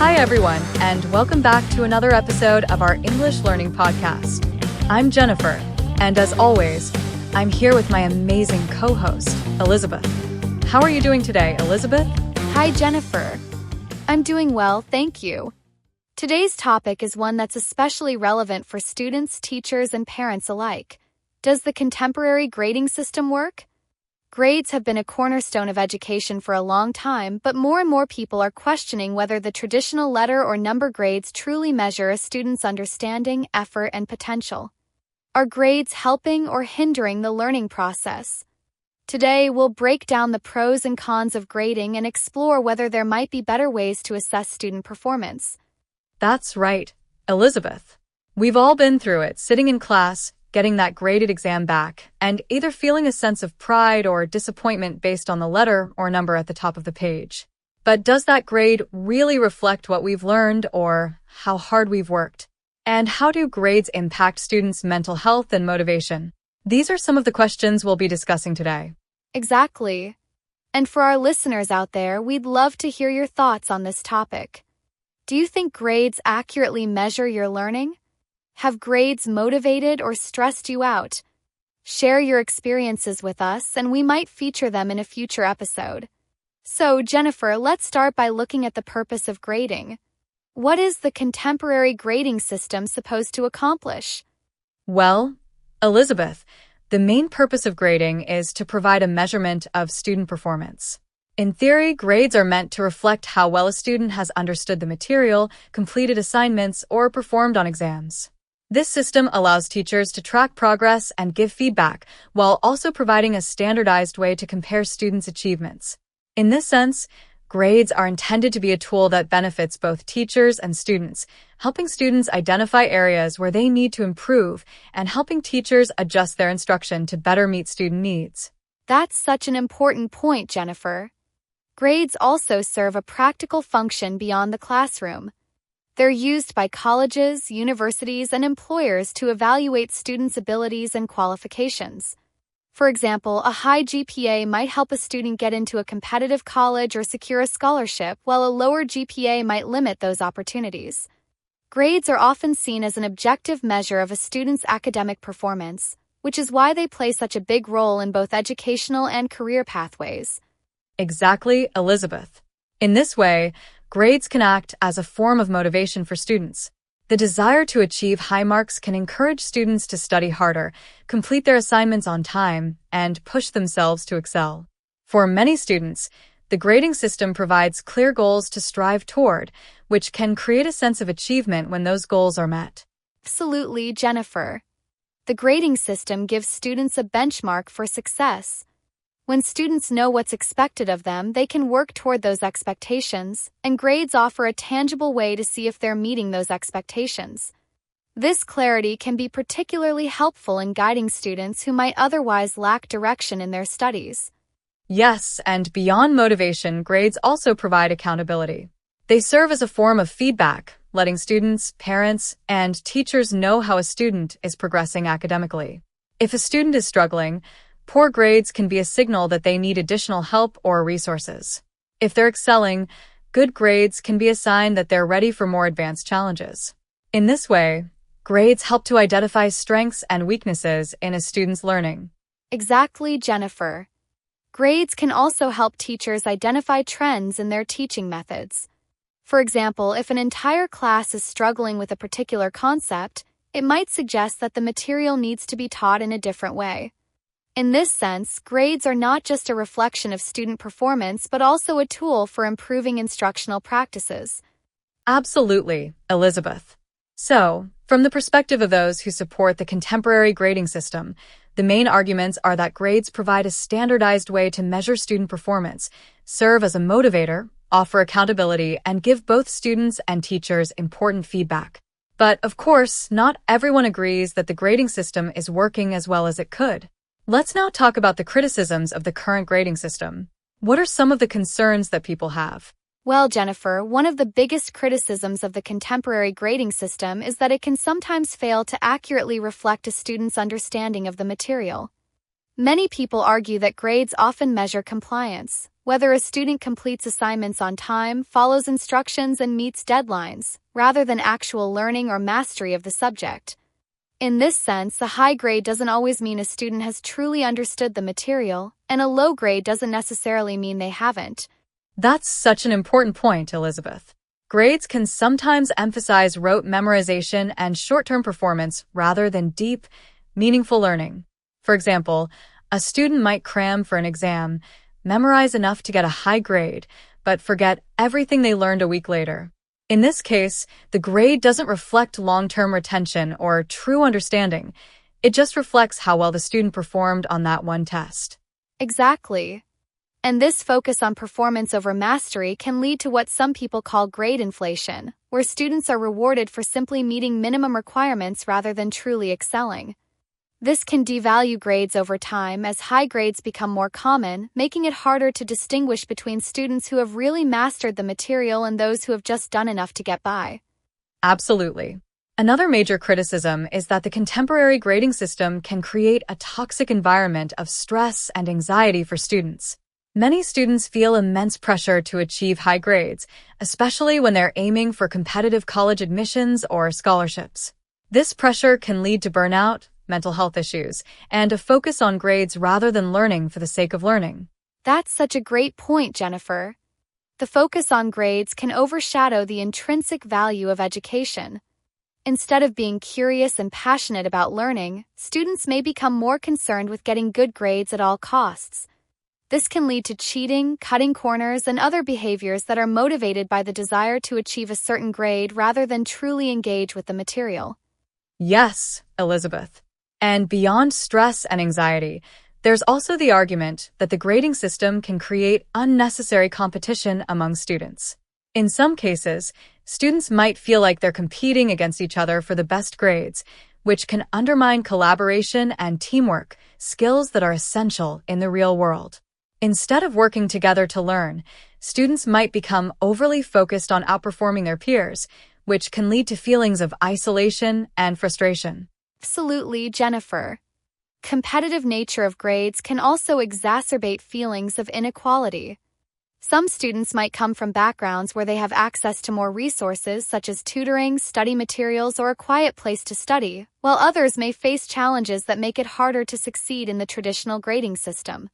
Hi everyone, and welcome back to another episode of our English Learning podcast. I'm Jennifer, and as always, I'm here with my amazing co-host, Elizabeth. How are you doing today, Elizabeth? Hi, Jennifer. I'm doing well, thank you. Today's topic is one that's especially relevant for students, teachers, and parents alike. Does the contemporary grading system work? Grades have been a cornerstone of education for a long time, but more and more people are questioning whether the traditional letter or number grades truly measure a student's understanding, effort, and potential. Are grades helping or hindering the learning process? Today, we'll break down the pros and cons of grading and explore whether there might be better ways to assess student performance. That's right, Elizabeth. We've all been through it, sitting in class, getting that graded exam back, and either feeling a sense of pride or disappointment based on the letter or number at the top of the page. But does that grade really reflect what we've learned or how hard we've worked? And how do grades impact students' mental health and motivation? These are some of the questions we'll be discussing today. Exactly. And for our listeners out there, we'd love to hear your thoughts on this topic. Do you think grades accurately measure your learning? Have grades motivated or stressed you out? Share your experiences with us, and we might feature them in a future episode. So, Jennifer, let's start by looking at the purpose of grading. What is the contemporary grading system supposed to accomplish? Well, Elizabeth, the main purpose of grading is to provide a measurement of student performance. In theory, grades are meant to reflect how well a student has understood the material, completed assignments, or performed on exams. This system allows teachers to track progress and give feedback, while also providing a standardized way to compare students' achievements. In this sense, grades are intended to be a tool that benefits both teachers and students, helping students identify areas where they need to improve and helping teachers adjust their instruction to better meet student needs. That's such an important point, Jennifer. Grades also serve a practical function beyond the classroom. They're used by colleges, universities, and employers to evaluate students' abilities and qualifications. For example, a high GPA might help a student get into a competitive college or secure a scholarship, while a lower GPA might limit those opportunities. Grades are often seen as an objective measure of a student's academic performance, which is why they play such a big role in both educational and career pathways. Exactly, Elizabeth. In this way, grades can act as a form of motivation for students. The desire to achieve high marks can encourage students to study harder, complete their assignments on time, and push themselves to excel. For many students, the grading system provides clear goals to strive toward, which can create a sense of achievement when those goals are met. Absolutely, Jennifer. The grading system gives students a benchmark for success. When students know what's expected of them, they can work toward those expectations, and grades offer a tangible way to see if they're meeting those expectations. This clarity can be particularly helpful in guiding students who might otherwise lack direction in their studies. Yes, and beyond motivation, grades also provide accountability. They serve as a form of feedback, letting students, parents, and teachers know how a student is progressing academically. If a student is struggling, poor grades can be a signal that they need additional help or resources. If they're excelling, good grades can be a sign that they're ready for more advanced challenges. In this way, grades help to identify strengths and weaknesses in a student's learning. Exactly, Jennifer. Grades can also help teachers identify trends in their teaching methods. For example, if an entire class is struggling with a particular concept, it might suggest that the material needs to be taught in a different way. In this sense, grades are not just a reflection of student performance, but also a tool for improving instructional practices. Absolutely, Elizabeth. So, from the perspective of those who support the contemporary grading system, the main arguments are that grades provide a standardized way to measure student performance, serve as a motivator, offer accountability, and give both students and teachers important feedback. But, of course, not everyone agrees that the grading system is working as well as it could. Let's now talk about the criticisms of the current grading system. What are some of the concerns that people have? Well, Jennifer, one of the biggest criticisms of the contemporary grading system is that it can sometimes fail to accurately reflect a student's understanding of the material. Many people argue that grades often measure compliance, whether a student completes assignments on time, follows instructions, and meets deadlines, rather than actual learning or mastery of the subject. In this sense, a high grade doesn't always mean a student has truly understood the material, and a low grade doesn't necessarily mean they haven't. That's such an important point, Elizabeth. Grades can sometimes emphasize rote memorization and short-term performance rather than deep, meaningful learning. For example, a student might cram for an exam, memorize enough to get a high grade, but forget everything they learned a week later. In this case, the grade doesn't reflect long-term retention or true understanding. It just reflects how well the student performed on that one test. Exactly. And this focus on performance over mastery can lead to what some people call grade inflation, where students are rewarded for simply meeting minimum requirements rather than truly excelling. This can devalue grades over time as high grades become more common, making it harder to distinguish between students who have really mastered the material and those who have just done enough to get by. Absolutely. Another major criticism is that the contemporary grading system can create a toxic environment of stress and anxiety for students. Many students feel immense pressure to achieve high grades, especially when they're aiming for competitive college admissions or scholarships. This pressure can lead to burnout, mental health issues, and a focus on grades rather than learning for the sake of learning. That's such a great point, Jennifer. The focus on grades can overshadow the intrinsic value of education. Instead of being curious and passionate about learning, students may become more concerned with getting good grades at all costs. This can lead to cheating, cutting corners, and other behaviors that are motivated by the desire to achieve a certain grade rather than truly engage with the material. Yes, Elizabeth. And beyond stress and anxiety, there's also the argument that the grading system can create unnecessary competition among students. In some cases, students might feel like they're competing against each other for the best grades, which can undermine collaboration and teamwork, skills that are essential in the real world. Instead of working together to learn, students might become overly focused on outperforming their peers, which can lead to feelings of isolation and frustration. Absolutely, Jennifer. Competitive nature of grades can also exacerbate feelings of inequality. Some students might come from backgrounds where they have access to more resources such as tutoring, study materials, or a quiet place to study, while others may face challenges that make it harder to succeed in the traditional grading system.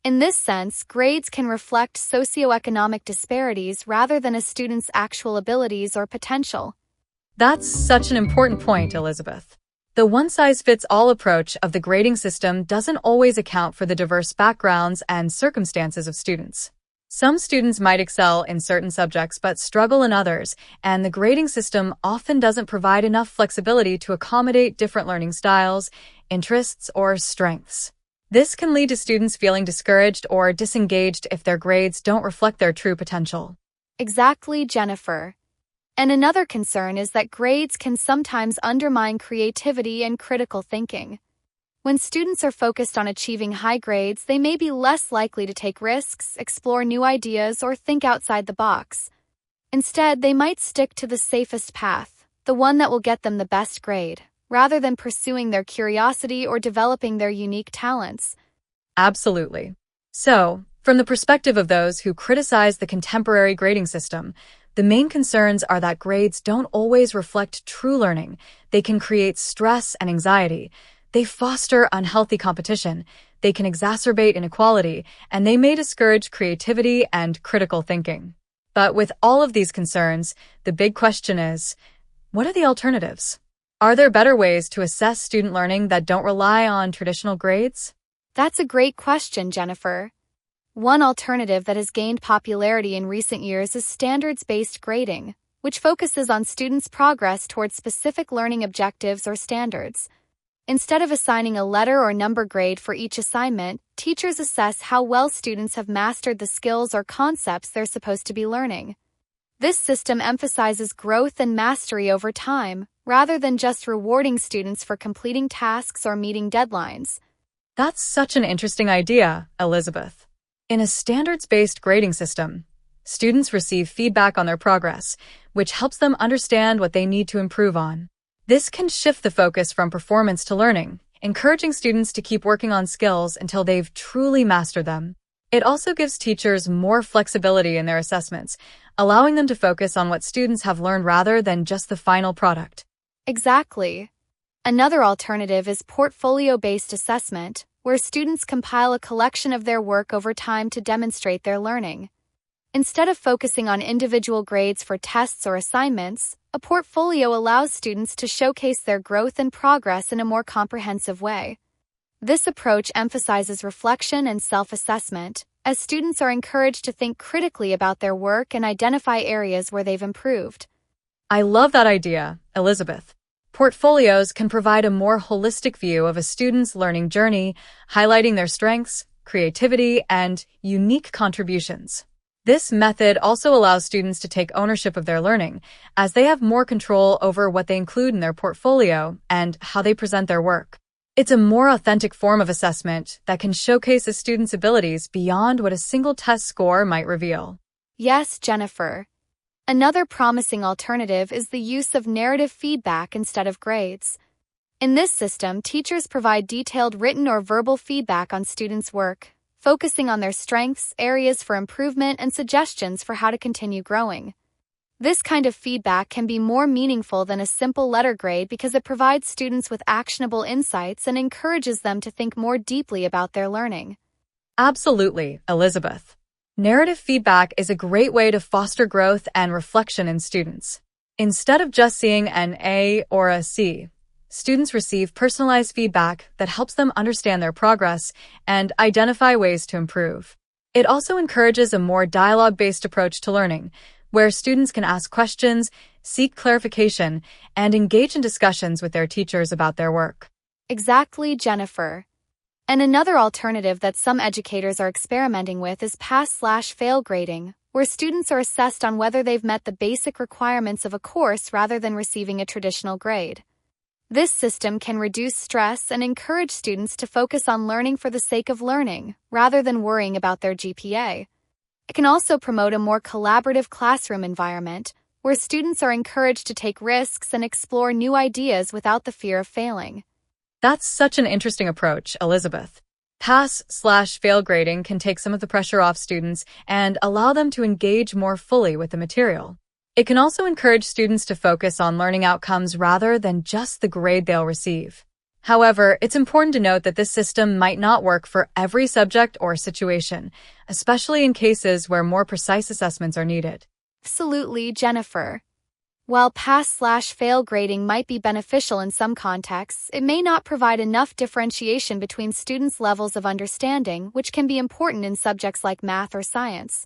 In this sense, grades can reflect socioeconomic disparities rather than a student's actual abilities or potential. That's such an important point, Elizabeth. The one-size-fits-all approach of the grading system doesn't always account for the diverse backgrounds and circumstances of students. Some students might excel in certain subjects but struggle in others, and the grading system often doesn't provide enough flexibility to accommodate different learning styles, interests, or strengths. This can lead to students feeling discouraged or disengaged if their grades don't reflect their true potential. Exactly, Jennifer. And another concern is that grades can sometimes undermine creativity and critical thinking. When students are focused on achieving high grades, they may be less likely to take risks, explore new ideas, or think outside the box. Instead, they might stick to the safest path, the one that will get them the best grade, rather than pursuing their curiosity or developing their unique talents. Absolutely. So, from the perspective of those who criticize the contemporary grading system, the main concerns are that grades don't always reflect true learning. They can create stress and anxiety. They foster unhealthy competition. They can exacerbate inequality, and they may discourage creativity and critical thinking. But with all of these concerns, the big question is, what are the alternatives? Are there better ways to assess student learning that don't rely on traditional grades? That's a great question, Jennifer. One alternative that has gained popularity in recent years is standards-based grading, which focuses on students' progress towards specific learning objectives or standards. Instead of assigning a letter or number grade for each assignment, teachers assess how well students have mastered the skills or concepts they're supposed to be learning. This system emphasizes growth and mastery over time, rather than just rewarding students for completing tasks or meeting deadlines. That's such an interesting idea, Elizabeth. In a standards-based grading system, students receive feedback on their progress, which helps them understand what they need to improve on. This can shift the focus from performance to learning, encouraging students to keep working on skills until they've truly mastered them. It also gives teachers more flexibility in their assessments, allowing them to focus on what students have learned rather than just the final product. Exactly. Another alternative is portfolio-based assessment, where students compile a collection of their work over time to demonstrate their learning. Instead of focusing on individual grades for tests or assignments, a portfolio allows students to showcase their growth and progress in a more comprehensive way. This approach emphasizes reflection and self-assessment, as students are encouraged to think critically about their work and identify areas where they've improved. I love that idea, Elizabeth. Portfolios can provide a more holistic view of a student's learning journey, highlighting their strengths, creativity, and unique contributions. This method also allows students to take ownership of their learning, as they have more control over what they include in their portfolio and how they present their work. It's a more authentic form of assessment that can showcase a student's abilities beyond what a single test score might reveal. Yes, Jennifer. Another promising alternative is the use of narrative feedback instead of grades. In this system, teachers provide detailed written or verbal feedback on students' work, focusing on their strengths, areas for improvement, and suggestions for how to continue growing. This kind of feedback can be more meaningful than a simple letter grade because it provides students with actionable insights and encourages them to think more deeply about their learning. Absolutely, Elizabeth. Narrative feedback is a great way to foster growth and reflection in students. Instead of just seeing an A or a C, students receive personalized feedback that helps them understand their progress and identify ways to improve. It also encourages a more dialogue-based approach to learning, where students can ask questions, seek clarification, and engage in discussions with their teachers about their work. Exactly, Jennifer. And another alternative that some educators are experimenting with is pass/fail grading, where students are assessed on whether they've met the basic requirements of a course rather than receiving a traditional grade. This system can reduce stress and encourage students to focus on learning for the sake of learning, rather than worrying about their GPA. It can also promote a more collaborative classroom environment, where students are encouraged to take risks and explore new ideas without the fear of failing. That's such an interesting approach, Elizabeth. Pass/fail grading can take some of the pressure off students and allow them to engage more fully with the material. It can also encourage students to focus on learning outcomes rather than just the grade they'll receive. However, it's important to note that this system might not work for every subject or situation, especially in cases where more precise assessments are needed. Absolutely, Jennifer. While pass/fail grading might be beneficial in some contexts, it may not provide enough differentiation between students' levels of understanding, which can be important in subjects like math or science.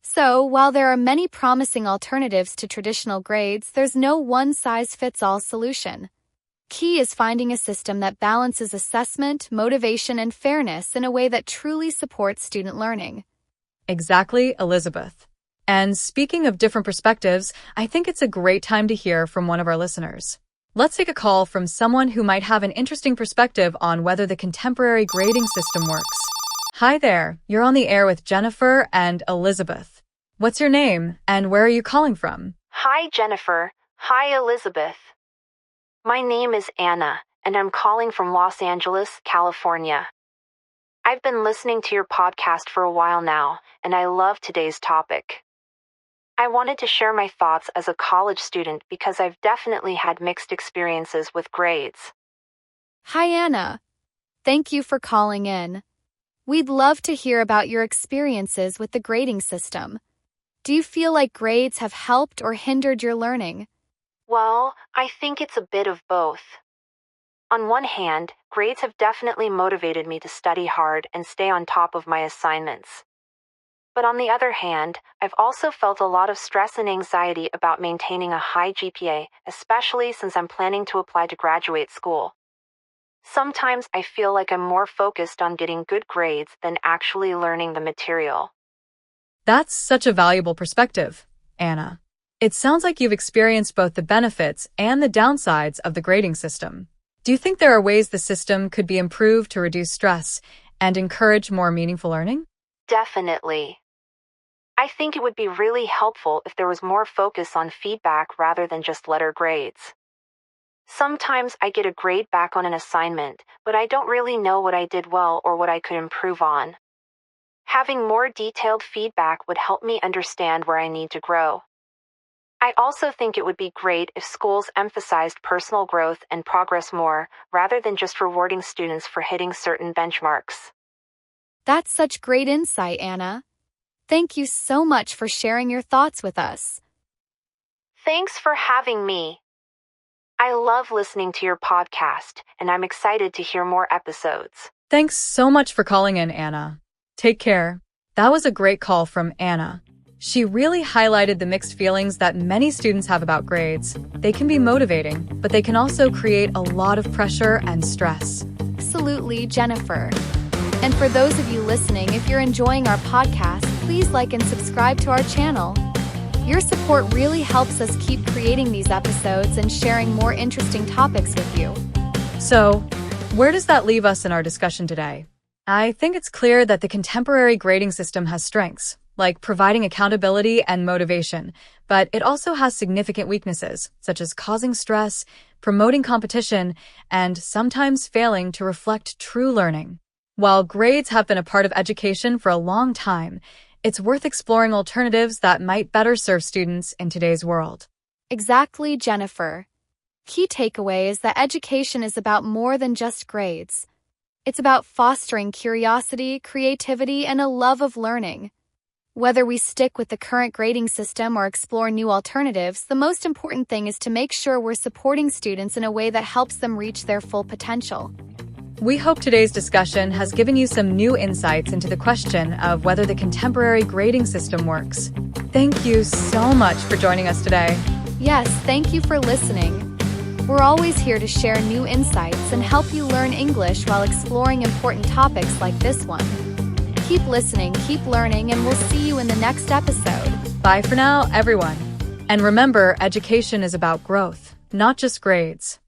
So, while there are many promising alternatives to traditional grades, there's no one-size-fits-all solution. Key is finding a system that balances assessment, motivation, and fairness in a way that truly supports student learning. Exactly, Elizabeth. And speaking of different perspectives, I think it's a great time to hear from one of our listeners. Let's take a call from someone who might have an interesting perspective on whether the contemporary grading system works. Hi there, you're on the air with Jennifer and Elizabeth. What's your name, and where are you calling from? Hi, Jennifer. Hi, Elizabeth. My name is Anna, and I'm calling from Los Angeles, California. I've been listening to your podcast for a while now, and I love today's topic. I wanted to share my thoughts as a college student because I've definitely had mixed experiences with grades. Hi, Anna. Thank you for calling in. We'd love to hear about your experiences with the grading system. Do you feel like grades have helped or hindered your learning? Well, I think it's a bit of both. On one hand, grades have definitely motivated me to study hard and stay on top of my assignments. But on the other hand, I've also felt a lot of stress and anxiety about maintaining a high GPA, especially since I'm planning to apply to graduate school. Sometimes I feel like I'm more focused on getting good grades than actually learning the material. That's such a valuable perspective, Anna. It sounds like you've experienced both the benefits and the downsides of the grading system. Do you think there are ways the system could be improved to reduce stress and encourage more meaningful learning? Definitely. I think it would be really helpful if there was more focus on feedback rather than just letter grades. Sometimes I get a grade back on an assignment, but I don't really know what I did well or what I could improve on. Having more detailed feedback would help me understand where I need to grow. I also think it would be great if schools emphasized personal growth and progress more, rather than just rewarding students for hitting certain benchmarks. That's such great insight, Anna. Thank you so much for sharing your thoughts with us. Thanks for having me. I love listening to your podcast, and I'm excited to hear more episodes. Thanks so much for calling in, Anna. Take care. That was a great call from Anna. She really highlighted the mixed feelings that many students have about grades. They can be motivating, but they can also create a lot of pressure and stress. Absolutely, Jennifer. And for those of you listening, if you're enjoying our podcast, please like and subscribe to our channel. Your support really helps us keep creating these episodes and sharing more interesting topics with you. So, where does that leave us in our discussion today? I think it's clear that the contemporary grading system has strengths, like providing accountability and motivation, but it also has significant weaknesses, such as causing stress, promoting competition, and sometimes failing to reflect true learning. While grades have been a part of education for a long time, it's worth exploring alternatives that might better serve students in today's world. Exactly, Jennifer. Key takeaway is that education is about more than just grades. It's about fostering curiosity, creativity, and a love of learning. Whether we stick with the current grading system or explore new alternatives, the most important thing is to make sure we're supporting students in a way that helps them reach their full potential. We hope today's discussion has given you some new insights into the question of whether the contemporary grading system works. Thank you so much for joining us today. Yes, thank you for listening. We're always here to share new insights and help you learn English while exploring important topics like this one. Keep listening, keep learning, and we'll see you in the next episode. Bye for now, everyone. And remember, education is about growth, not just grades.